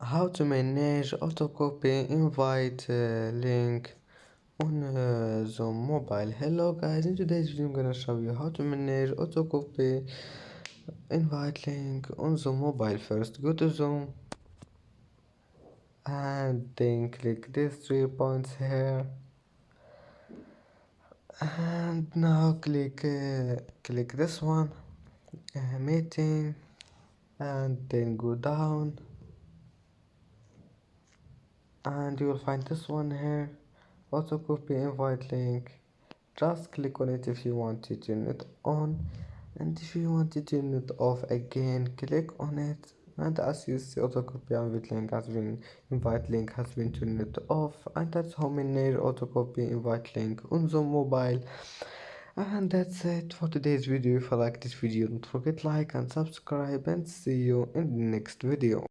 How to manage autocopy invite link on Zoom mobile. Hello guys, in today's video I'm gonna show you how to manage autocopy invite link on Zoom mobile. First go to Zoom and then click these 3 points here, and now click this one, meeting, and then go down and you will find this one here, autocopy invite link. Just click on it if you want to turn it on, and if you want to turn it off again, click on it. And as you see, autocopy invite link has been turned off. And that's how manage autocopy invite link on the mobile. And that's it for today's video. If you like this video, don't forget like and subscribe, and see you in the next video.